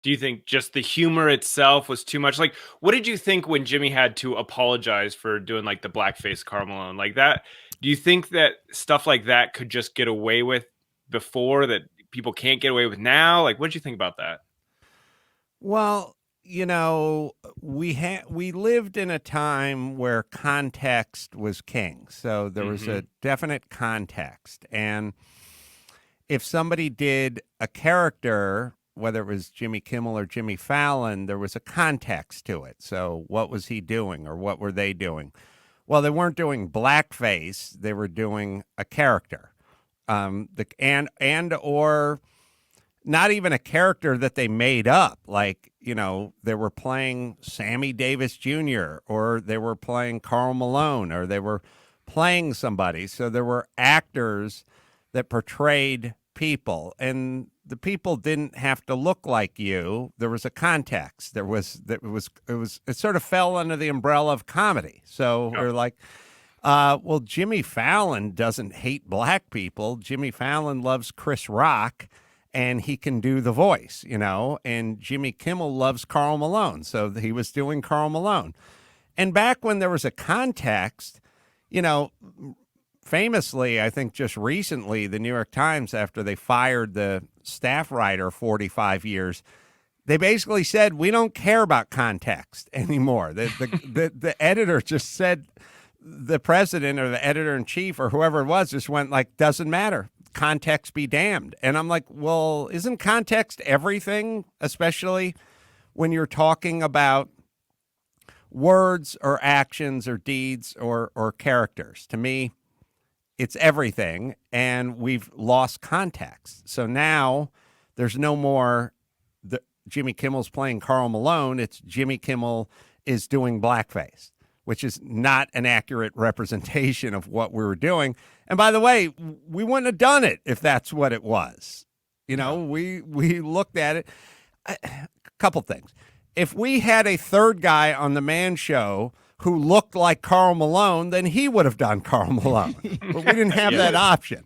Do you think just the humor itself was too much? Like, what did you think when Jimmy had to apologize for doing like the blackface Karl Malone? Like that, do you think that stuff like that could just get away with before that people can't get away with now? Like, what did you think about that? Well, we lived in a time where context was king. So there was Mm-hmm. a definite context. And if somebody did a character, whether it was Jimmy Kimmel or Jimmy Fallon, there was a context to it. So what was he doing or what were they doing? Well, they weren't doing blackface, they were doing a character. And or not even a character that they made up. Like, they were playing Sammy Davis Jr., or they were playing Karl Malone, or they were playing somebody. So there were actors that portrayed people, and the people didn't have to look like you. There was a context. It sort of fell under the umbrella of comedy. So Oh, we're like, well, Jimmy Fallon doesn't hate black people. Jimmy Fallon loves Chris Rock and he can do the voice, and Jimmy Kimmel loves Karl Malone. So he was doing Karl Malone. And back when there was a context, you know, famously, I think just recently, the New York Times, after they fired the staff writer 45 years, they basically said, we don't care about context anymore. The editor just said, the president or the editor in chief or whoever it was just went like, doesn't matter. Context be damned. And I'm like, well, isn't context everything, especially when you're talking about words or actions or deeds or characters? To me, it's everything, and we've lost context. So now there's no more Jimmy Kimmel's playing Karl Malone. It's Jimmy Kimmel is doing blackface, which is not an accurate representation of what we were doing. And by the way, we wouldn't have done it if that's what it was. no. We looked at it. A couple things. If we had a third guy on the Man Show who looked like Karl Malone, then he would have done Karl Malone. But we didn't have Yeah. that option.